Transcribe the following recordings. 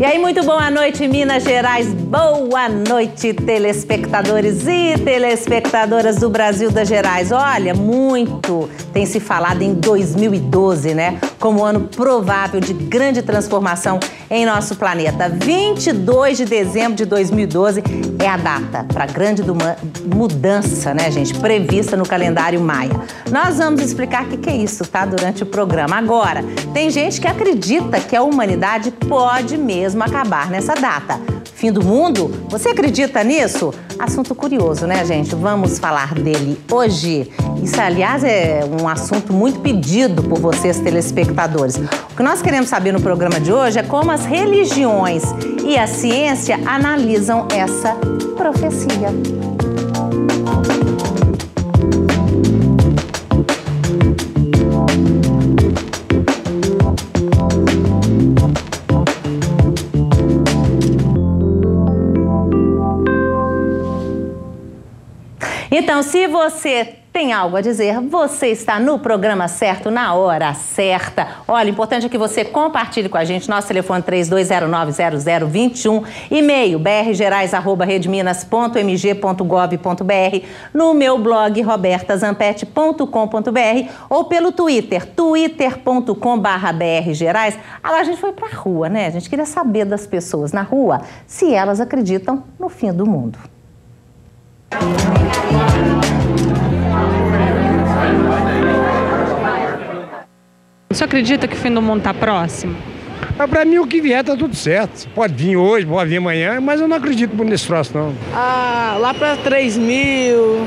E aí, muito boa noite, Minas Gerais. Boa noite, telespectadores e telespectadoras do Brasil das Gerais. Olha, muito tem se falado em 2012, né? Como ano provável de grande transformação em nosso planeta. 22 de dezembro de 2012 é a data para grande mudança, né, gente? Prevista no calendário maia. Nós vamos explicar o que é isso, tá? Durante o programa. Agora, tem gente que acredita que a humanidade pode mesmo acabar nessa data. Fim do mundo? Você acredita nisso? Assunto curioso, né, gente? Vamos falar dele hoje. Isso, aliás, é um assunto muito pedido por vocês, telespectadores. O que nós queremos saber no programa de hoje é como as religiões e a ciência analisam essa profecia. Então, se você tem algo a dizer, você está no programa certo, na hora certa. Olha, o importante é que você compartilhe com a gente. Nosso telefone 32090021, e-mail brgerais@redminas.mg.gov.br, no meu blog robertazampete.com.br ou pelo Twitter, twitter.com/brgerais. Lá a gente foi pra rua, né? A gente queria saber das pessoas na rua se elas acreditam no fim do mundo. Você acredita que o fim do mundo está próximo? Para mim, o que vier tá tudo certo. Pode vir hoje, pode vir amanhã, mas eu não acredito nesse troço, não. Lá para 3000,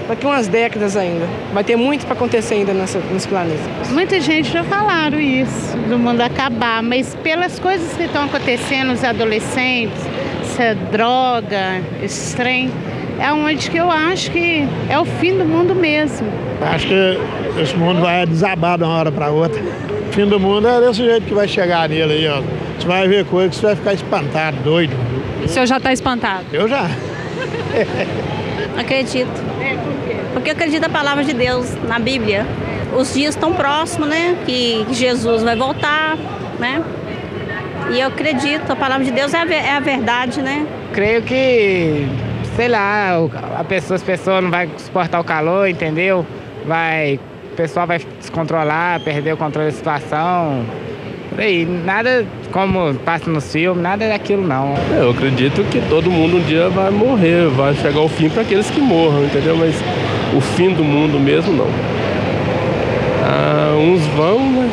daqui umas décadas ainda. Vai ter muito para acontecer ainda nesse planeta. Muita gente já falaram isso, do mundo acabar, mas pelas coisas que estão acontecendo, os adolescentes, essa droga, esse trem, é onde que eu acho que é o fim do mundo mesmo. Acho que esse mundo vai desabar de uma hora para outra. O fim do mundo é desse jeito que vai chegar nele aí, ó. Você vai ver coisa que você vai ficar espantado, doido. O senhor já está espantado? Eu já. Acredito. Porque eu acredito na palavra de Deus, na Bíblia. Os dias estão próximos, né? Que Jesus vai voltar, né? E eu acredito, a palavra de Deus é a verdade, né? Creio que, sei lá, as pessoas não vão suportar o calor, entendeu? O pessoal vai descontrolar, perder o controle da situação. Por aí, nada como passa no filme, nada daquilo não. Eu acredito que todo mundo um dia vai morrer, vai chegar ao fim para aqueles que morram, entendeu? Mas o fim do mundo mesmo não. Uns vão, né?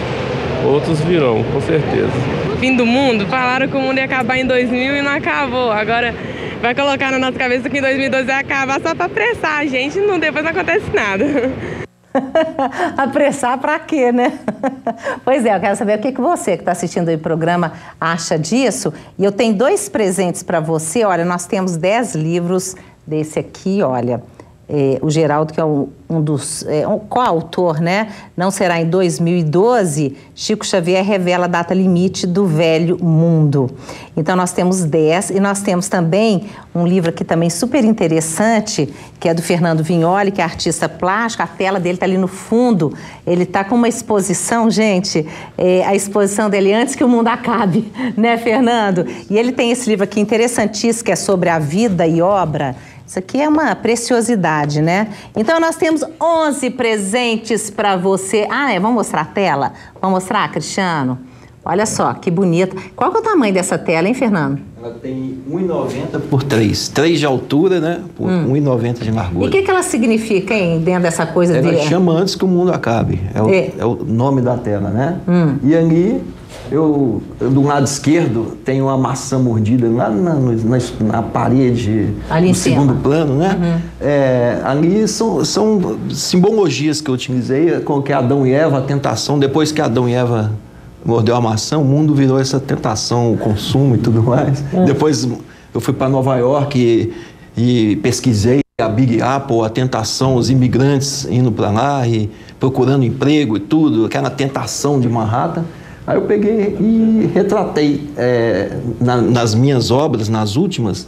Outros virão, com certeza. Fim do mundo? Falaram que o mundo ia acabar em 2000 e não acabou. Agora vai colocar na nossa cabeça que em 2012 vai acabar só para apressar a gente e depois não acontece nada. Apressar pra quê, né? Pois é, eu quero saber o que você que está assistindo aí o programa acha disso. E eu tenho 2 presentes para você. Olha, nós temos 10 livros desse aqui, olha. O Geraldo, que é um dos coautor, né? Não será em 2012. Chico Xavier revela a data limite do velho mundo. Então, nós temos 10 e nós temos também um livro aqui também super interessante, que é do Fernando Vignoli, que é artista plástico. A tela dele está ali no fundo. Ele está com uma exposição, gente, a exposição dele antes que o mundo acabe, né, Fernando? E ele tem esse livro aqui interessantíssimo, que é sobre a vida e obra. Isso aqui é uma preciosidade, né? Então, nós temos 11 presentes para você. Vamos mostrar a tela? Vamos mostrar, Cristiano? Olha só, que bonita. Qual que é o tamanho dessa tela, hein, Fernando? Ela tem 1,90 por 3. 3 de altura, né? Por 1,90 de largura. E o que ela significa, hein, dentro dessa coisa ela chama antes que o mundo acabe. É o nome da tela, né? E ali, do lado esquerdo, tem uma maçã mordida lá na parede, ali no segundo plano, né? Ali são simbologias que eu utilizei, com que Adão e Eva, a tentação, depois que Adão e Eva mordeu a maçã, o mundo virou essa tentação, o consumo e tudo mais. Depois eu fui para Nova York e pesquisei a Big Apple, a tentação, os imigrantes indo para lá e procurando emprego e tudo, aquela tentação de Manhattan. Aí eu peguei e retratei nas minhas obras, nas últimas,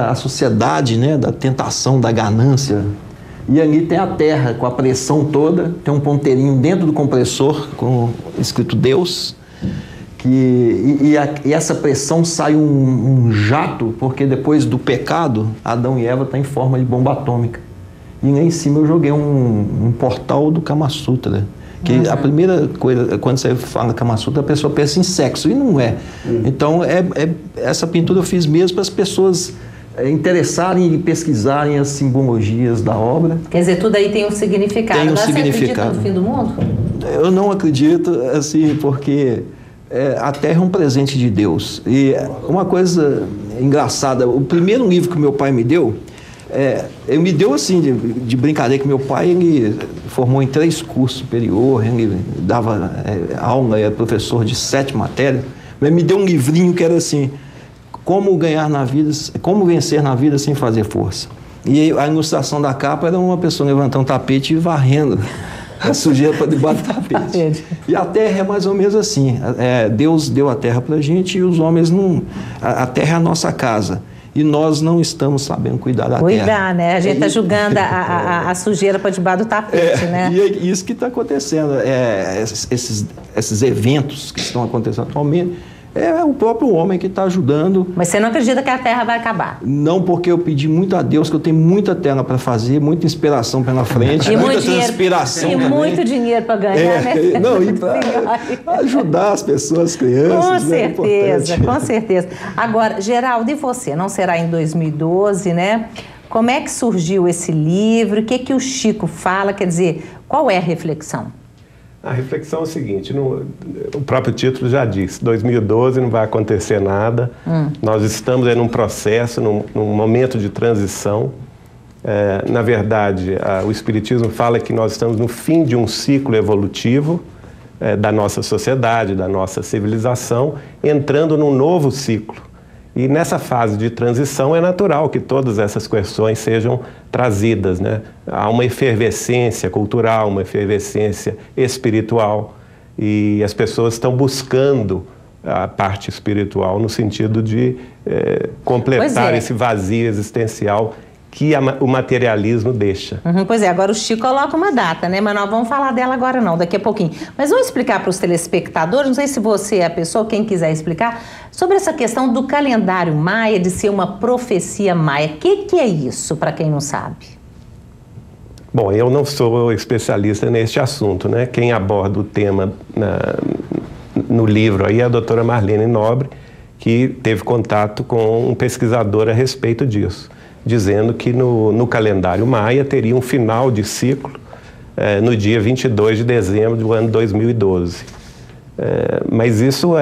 a sociedade, né, da tentação, da ganância. E ali tem a terra com a pressão toda, tem um ponteirinho dentro do compressor com escrito Deus. E essa pressão sai um jato, porque depois do pecado, Adão e Eva estão em forma de bomba atômica. E lá em cima eu joguei um portal do Kama Sutra. Que a primeira coisa, quando você fala Kama Sutra, a pessoa pensa em sexo, e não é. Então, essa pintura eu fiz mesmo para as pessoas interessarem e pesquisarem as simbologias da obra. Quer dizer, tudo aí tem um significado. Tem um significado. Você acredita no fim do mundo? Eu não acredito, assim, porque a Terra é um presente de Deus. E uma coisa engraçada, o primeiro livro que meu pai me deu, ele me deu assim, de brincadeira, que meu pai ele formou em 3 cursos superiores, ele dava aula, era professor de 7 matérias, mas me deu um livrinho que era assim, como ganhar na vida, como vencer na vida sem fazer força. E a ilustração da capa era uma pessoa levantando um tapete e varrendo a sujeira para debaixo do tapete. E a Terra é mais ou menos assim. Deus deu a Terra para a gente e os homens não... A Terra é a nossa casa. E nós não estamos sabendo cuidar da Terra. Cuidar, né? A gente está julgando a sujeira para debaixo do tapete, né? E é isso que está acontecendo. Esses eventos que estão acontecendo atualmente, é o próprio homem que está ajudando. Mas você não acredita que a Terra vai acabar? Não, porque eu pedi muito a Deus, que eu tenho muita terra para fazer, muita inspiração pela frente, muita transpiração também. E muito dinheiro para ganhar, né? Não, e para ajudar as pessoas, as crianças. Com certeza, com certeza. Agora, Geraldo, e você? Não será em 2012, né? Como é que surgiu esse livro? O que o Chico fala? Quer dizer, qual é a reflexão? A reflexão é o seguinte, o próprio título já diz, 2012 não vai acontecer nada, nós estamos num processo, num momento de transição. Na verdade, o Espiritismo fala que nós estamos no fim de um ciclo evolutivo da nossa sociedade, da nossa civilização, entrando num novo ciclo. E nessa fase de transição é natural que todas essas questões sejam trazidas, né? Há uma efervescência cultural, uma efervescência espiritual, e as pessoas estão buscando a parte espiritual no sentido de completar esse vazio existencial que o materialismo deixa. Pois é, agora o Chico coloca uma data, né? Mas nós vamos falar dela agora não, daqui a pouquinho. Mas vamos explicar para os telespectadores, não sei se você é a pessoa, quem quiser explicar, sobre essa questão do calendário maia, de ser uma profecia maia. O que é isso, para quem não sabe? Bom, eu não sou especialista neste assunto, né? Quem aborda o tema no livro aí é a doutora Marlene Nobre, que teve contato com um pesquisador a respeito disso, dizendo que no calendário maia teria um final de ciclo no dia 22 de dezembro do ano 2012. Mas isso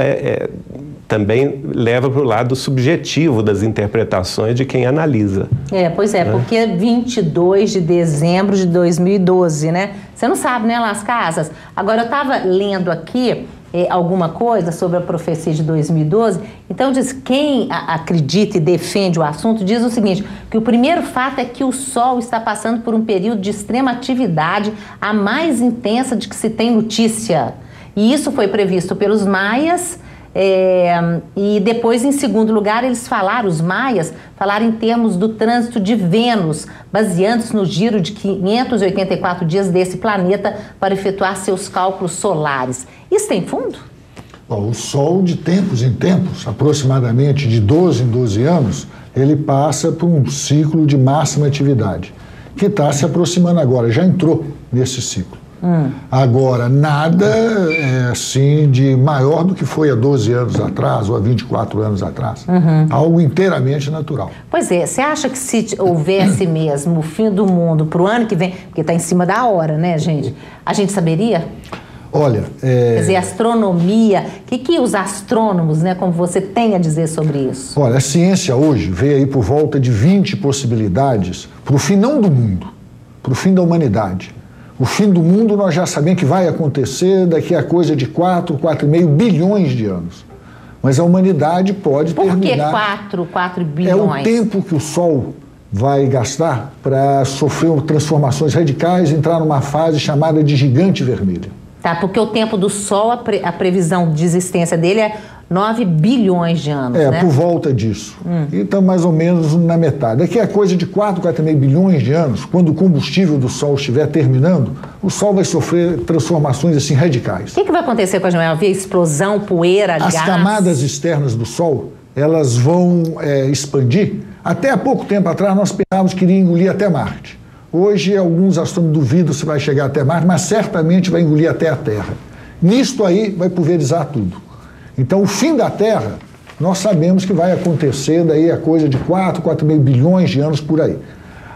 também leva para o lado subjetivo das interpretações de quem analisa. Pois é, porque 22 de dezembro de 2012, né? Você não sabe, né, Las Casas? Agora, eu estava lendo aqui alguma coisa sobre a profecia de 2012, então diz, quem acredita e defende o assunto diz o seguinte, que o primeiro fato é que o Sol está passando por um período de extrema atividade, a mais intensa de que se tem notícia, e isso foi previsto pelos maias, e depois, em segundo lugar, os maias falaram em termos do trânsito de Vênus, baseando-se no giro de 584 dias desse planeta para efetuar seus cálculos solares. Isso tem fundo? Bom, o Sol, de tempos em tempos, aproximadamente de 12 em 12 anos, ele passa por um ciclo de máxima atividade, que está se aproximando agora, já entrou nesse ciclo. Agora, nada assim de maior do que foi há 12 anos atrás ou há 24 anos atrás. Algo inteiramente natural. Pois é, você acha que se houvesse mesmo o fim do mundo para o ano que vem, porque está em cima da hora, né, gente? A gente saberia? Olha... Quer dizer, astronomia, o que os astrônomos, né, como você tem a dizer sobre isso? Olha, a ciência hoje vê aí por volta de 20 possibilidades para o fim não do mundo, para o fim da humanidade. O fim do mundo nós já sabemos que vai acontecer daqui a coisa de 4,5 bilhões de anos. Mas a humanidade pode terminar... Por que 4 bilhões? É o tempo que o Sol vai gastar para sofrer transformações radicais, entrar numa fase chamada de gigante vermelho. Tá, porque o tempo do Sol, a previsão de existência dele é 9 bilhões de anos, né? Por volta disso. Então, mais ou menos na metade. Daqui a coisa de 4,5 bilhões de anos, quando o combustível do Sol estiver terminando, o Sol vai sofrer transformações assim radicais. O que vai acontecer com a gente? Vai haver explosão, poeira, gás? As camadas externas do Sol, elas vão expandir. Até há pouco tempo atrás, nós pensávamos que iria engolir até Marte. Hoje, alguns astrônomos duvidam se vai chegar até Marte, mas certamente vai engolir até a Terra. Nisto aí, vai pulverizar tudo. Então, o fim da Terra, nós sabemos que vai acontecer daí a coisa de 4,5 bilhões de anos por aí.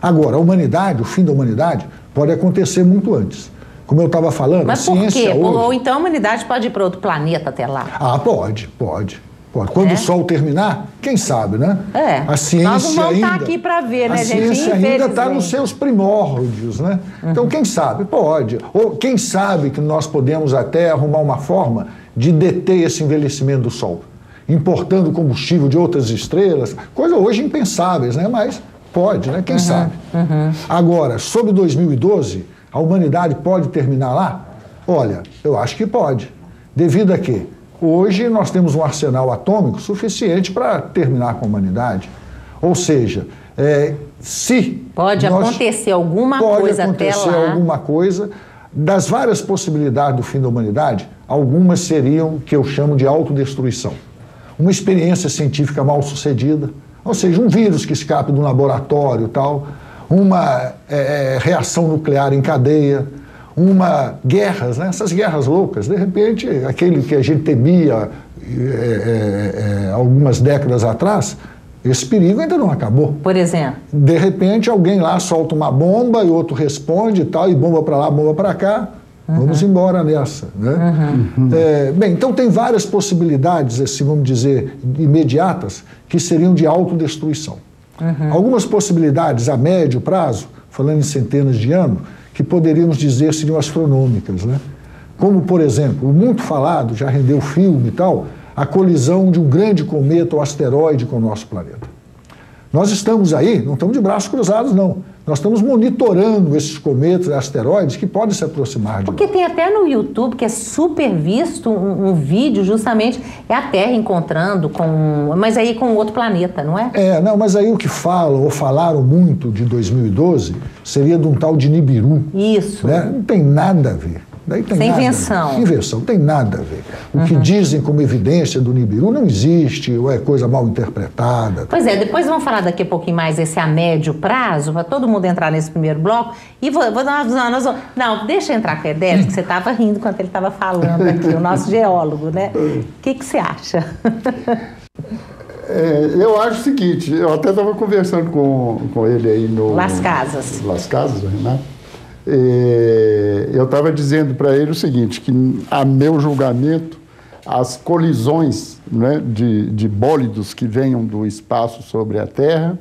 Agora, a humanidade, o fim da humanidade, pode acontecer muito antes. Como eu estava falando, mas a ciência por quê? hoje... Ou então a humanidade pode ir para outro planeta até lá? Pode. Quando o Sol terminar, quem sabe, né? A ciência nós não vamos ainda... estar aqui para ver, né, gente? A ciência ainda está nos seus primórdios, né? Então, quem sabe? Pode. Ou quem sabe que nós podemos até arrumar uma forma de deter esse envelhecimento do Sol, importando combustível de outras estrelas, coisa hoje impensáveis, né? Mas pode, né? Quem sabe? Agora, sobre 2012, a humanidade pode terminar lá? Olha, eu acho que pode. Devido a quê? Hoje nós temos um arsenal atômico suficiente para terminar com a humanidade. Ou seja, se... Pode acontecer alguma coisa até lá. Pode acontecer alguma coisa. Das várias possibilidades do fim da humanidade, algumas seriam que eu chamo de autodestruição. Uma experiência científica mal sucedida, ou seja, um vírus que escape do laboratório e tal, uma reação nuclear em cadeia, guerras, né? Essas guerras loucas. De repente, aquele que a gente temia algumas décadas atrás, esse perigo ainda não acabou. Por exemplo? De repente, alguém lá solta uma bomba e outro responde e tal, e bomba para lá, bomba para cá. Vamos embora nessa, né? Bem, então tem várias possibilidades, assim, vamos dizer, imediatas, que seriam de autodestruição. Algumas possibilidades a médio prazo, falando em centenas de anos, que poderíamos dizer seriam astronômicas, né? Como, por exemplo, o muito falado, já rendeu filme e tal, a colisão de um grande cometa ou asteroide com o nosso planeta. Nós estamos aí, não estamos de braços cruzados, não. Nós estamos monitorando esses cometas e asteroides que podem se aproximar de nós. Porque tem até no YouTube, que é super visto, um vídeo justamente, é a Terra encontrando com... Mas aí com outro planeta, não é? Não, mas aí o que falam, ou falaram muito de 2012, seria de um tal de Nibiru. Isso. Né? Não tem nada a ver. Daí tem nada invenção. Invenção, tem nada a ver. O que dizem como evidência do Nibiru não existe, ou é coisa mal interpretada. Pois depois vamos falar daqui a pouquinho mais esse a médio prazo, para todo mundo entrar nesse primeiro bloco. E vou dar uma... Não, deixa eu entrar com a ideia, que você estava rindo enquanto ele estava falando aqui, o nosso geólogo, né? O que você acha? Eu acho o seguinte, eu até estava conversando com ele aí no... Las Casas. Las Casas, né? Eu estava dizendo para ele o seguinte, que a meu julgamento, as colisões, né, de bólidos que venham do espaço sobre a Terra,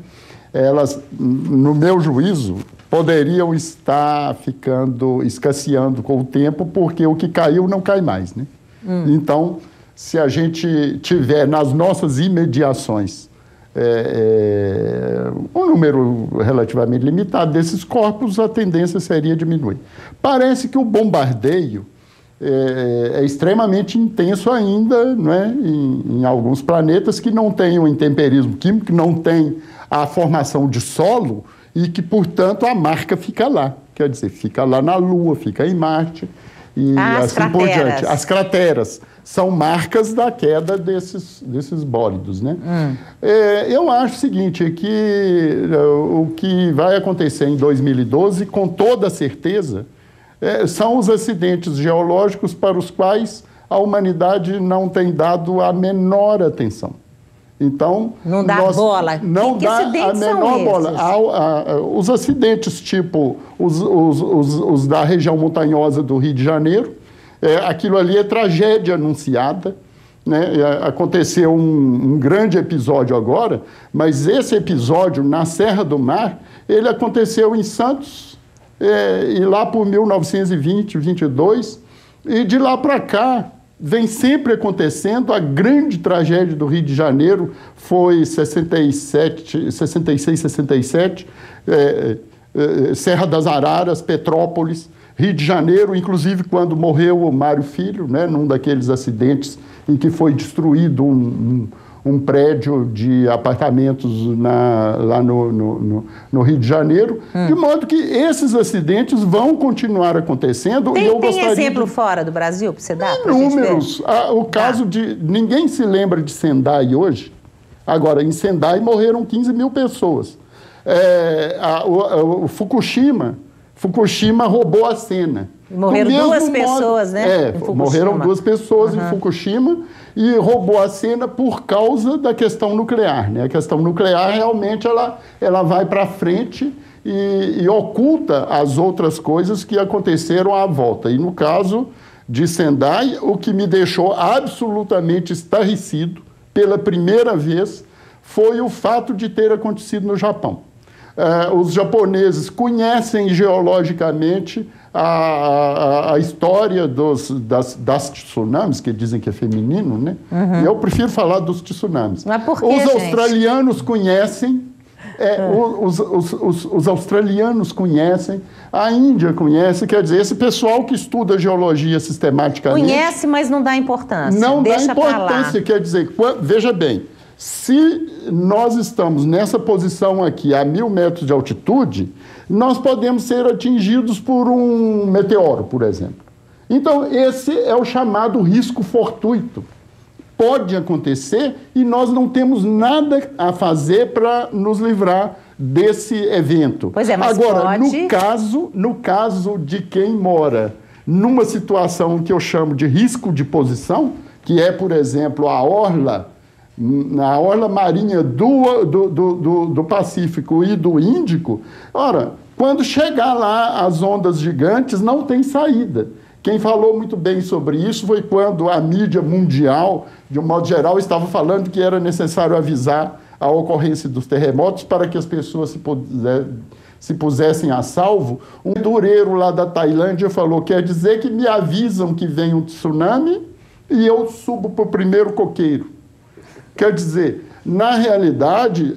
elas, no meu juízo, poderiam estar escasseando com o tempo, porque o que caiu não cai mais, né? Então, se a gente tiver nas nossas imediações um número relativamente limitado desses corpos, a tendência seria diminuir. Parece que o bombardeio é extremamente intenso ainda, né, em alguns planetas que não têm o intemperismo químico, que não tem a formação de solo e que, portanto, a marca fica lá. Quer dizer, fica lá na Lua, fica em Marte e assim por diante. As crateras são marcas da queda desses bólidos, né? Eu acho o seguinte, que o que vai acontecer em 2012, com toda certeza, são os acidentes geológicos para os quais a humanidade não tem dado a menor atenção. Então, não dá bola. Não dá a menor bola. Os acidentes tipo os da região montanhosa do Rio de Janeiro, aquilo ali é tragédia anunciada, né? Aconteceu um grande episódio agora, mas esse episódio na Serra do Mar, ele aconteceu em Santos, e lá por 1920, 22, e de lá para cá vem sempre acontecendo. A grande tragédia do Rio de Janeiro foi 66, 67, Serra das Araras, Petrópolis, Rio de Janeiro, inclusive quando morreu o Mário Filho, né, num daqueles acidentes em que foi destruído um prédio de apartamentos lá no Rio de Janeiro, de modo que esses acidentes vão continuar acontecendo. Tem exemplo fora do Brasil para você dar? Inúmeros. O caso de... Ninguém se lembra de Sendai hoje. Agora, em Sendai morreram 15 mil pessoas. O Fukushima roubou a cena. Morreram duas pessoas, né? Morreram 2 pessoas em Fukushima e roubou a cena por causa da questão nuclear, né? A questão nuclear realmente ela vai para frente e oculta as outras coisas que aconteceram à volta. E no caso de Sendai, o que me deixou absolutamente estarrecido pela primeira vez foi o fato de ter acontecido no Japão. Os japoneses conhecem geologicamente a história das tsunamis, que dizem que é feminino, né? Eu prefiro falar dos tsunamis. Mas por quê, Os australianos conhecem, os australianos conhecem, a Índia conhece, quer dizer, esse pessoal que estuda geologia sistematicamente... Conhece, mas não dá importância. Não dá importância, quer dizer, veja bem, se nós estamos nessa posição aqui, a 1.000 metros de altitude, nós podemos ser atingidos por um meteoro, por exemplo. Então, esse é o chamado risco fortuito. Pode acontecer e nós não temos nada a fazer para nos livrar desse evento. Pois é, mas agora, pode... no caso de quem mora numa situação que eu chamo de risco de posição, que é, por exemplo, na orla marinha do Pacífico e do Índico, ora, quando chegar lá as ondas gigantes, não tem saída. Quem falou muito bem sobre isso foi quando a mídia mundial, de um modo geral, estava falando que era necessário avisar a ocorrência dos terremotos para que as pessoas se pusessem a salvo. Um aventureiro lá da Tailândia falou, quer dizer que me avisam que vem um tsunami e eu subo para o primeiro coqueiro. Quer dizer, na realidade,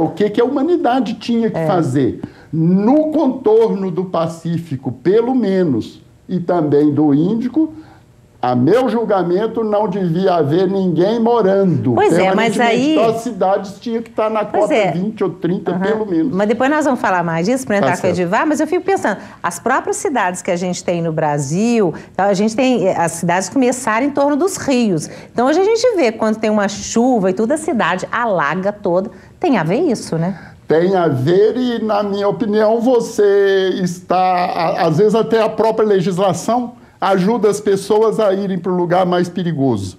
o que a humanidade tinha que fazer? No contorno do Pacífico, pelo menos, e também do Índico, a meu julgamento, não devia haver ninguém morando. Pois é, mas aí... Então, as cidades tinham que estar na cota 20 ou 30, pelo menos. Mas depois nós vamos falar mais disso, para entrar com o Edivar, mas eu fico pensando, as próprias cidades que a gente tem no Brasil, a gente tem as cidades começaram em torno dos rios. Então, hoje a gente vê, quando tem uma chuva e tudo, a cidade alaga toda. Tem a ver isso, né? Tem a ver e, na minha opinião, você está... Às vezes, até a própria legislação ajuda as pessoas a irem para o lugar mais perigoso.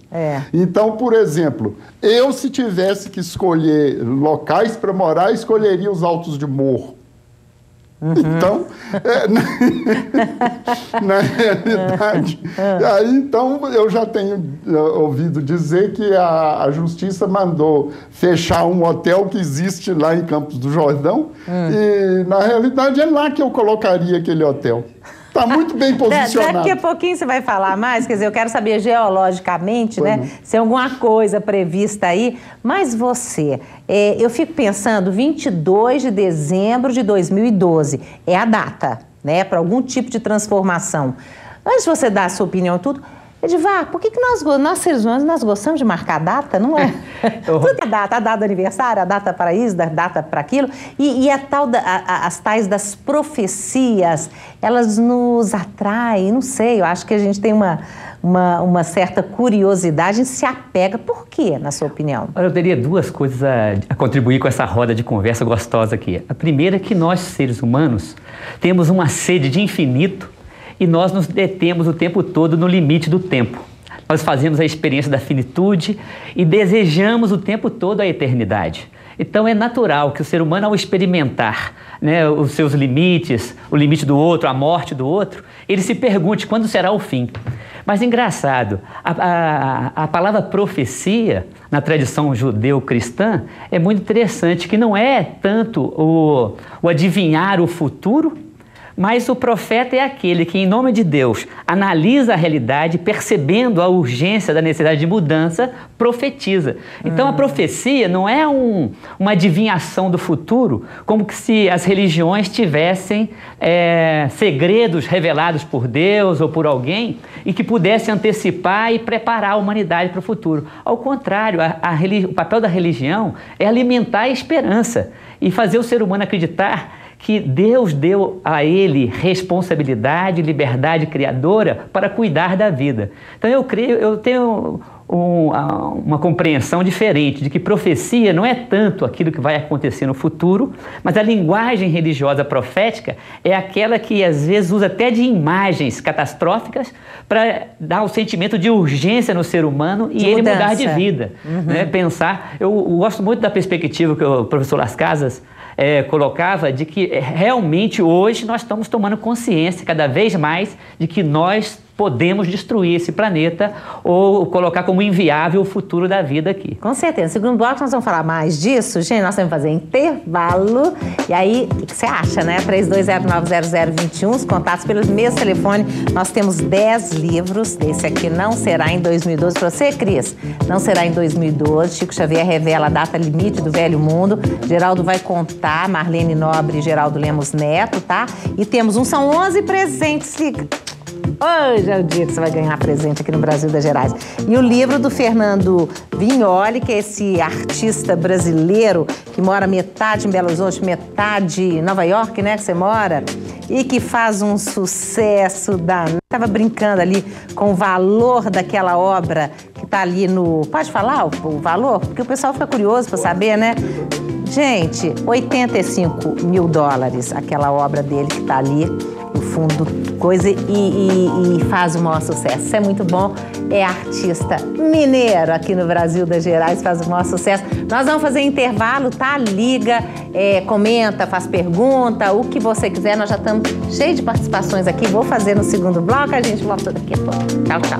Então, por exemplo, eu, se tivesse que escolher locais para morar, escolheria os altos de morro. Então, na realidade, aí, então, eu já tenho ouvido dizer que a Justiça mandou fechar um hotel que existe lá em Campos do Jordão e, na realidade, é lá que eu colocaria aquele hotel. Está muito bem posicionado. Daqui a pouquinho você vai falar mais, quer dizer, eu quero saber geologicamente, né, se tem alguma coisa prevista aí. Mas você, eu fico pensando, 22 de dezembro de 2012 é a data, né, para algum tipo de transformação. Antes de você dar a sua opinião e tudo, Edivar, por que nós seres humanos nós gostamos de marcar data, não é? Tudo é data, a data do aniversário, a data para isso, a data para aquilo. E as tais das profecias, elas nos atraem, não sei, eu acho que a gente tem uma certa curiosidade, a gente se apega. Por quê, na sua opinião? Eu teria 2 coisas a contribuir com essa roda de conversa gostosa aqui. A primeira é que nós, seres humanos, temos uma sede de infinito e nós nos detemos o tempo todo no limite do tempo. Nós fazemos a experiência da finitude e desejamos o tempo todo a eternidade. Então é natural que o ser humano, ao experimentar, né, os seus limites, o limite do outro, a morte do outro, ele se pergunte quando será o fim. Mas engraçado, a palavra profecia, na tradição judeu-cristã, é muito interessante, que não é tanto o adivinhar o futuro, Mas o profeta é aquele que, em nome de Deus, analisa a realidade, percebendo a urgência da necessidade de mudança, profetiza. Então, a profecia não é uma adivinhação do futuro, como que se as religiões tivessem segredos revelados por Deus ou por alguém e que pudessem antecipar e preparar a humanidade para o futuro. Ao contrário, o papel da religião é alimentar a esperança e fazer o ser humano acreditar que Deus deu a ele responsabilidade, liberdade criadora para cuidar da vida. Então eu tenho uma compreensão diferente de que profecia não é tanto aquilo que vai acontecer no futuro, mas a linguagem religiosa profética é aquela que às vezes usa até de imagens catastróficas para dar o sentimento de urgência no ser humano e ele mudar de vida. Né? Pensar, eu gosto muito da perspectiva que o professor Las Casas colocava de que realmente hoje nós estamos tomando consciência cada vez mais de que nós podemos destruir esse planeta ou colocar como inviável o futuro da vida aqui. Com certeza. No segundo bloco nós vamos falar mais disso. Gente, nós vamos fazer intervalo. E aí, o que você acha, né? 32090021, os contatos pelo mesmo telefone. Nós temos 10 livros. Esse aqui não será em 2012. Para você, Cris, não será em 2012. Chico Xavier revela a data limite do Velho Mundo. Geraldo vai contar, Marlene Nobre e Geraldo Lemos Neto, tá? E temos são 11 presentes. Liga. Hoje é o dia que você vai ganhar presente aqui no Brasil das Gerais. E o livro do Fernando Vignoli, que é esse artista brasileiro que mora metade em Belo Horizonte, metade em Nova York, né, que você mora, e que faz um sucesso danado. Estava brincando ali com o valor daquela obra que está ali no... Pode falar o valor? Porque o pessoal fica curioso para saber, né? Gente, $85 mil, aquela obra dele que está ali no fundo, coisa, e faz o maior sucesso. Isso é muito bom. É artista mineiro aqui no Brasil das Gerais, faz o maior sucesso. Nós vamos fazer intervalo, tá? Liga, comenta, faz pergunta, o que você quiser. Nós já estamos cheios de participações aqui. Vou fazer no segundo bloco, a gente volta daqui a pouco. Tchau, tchau.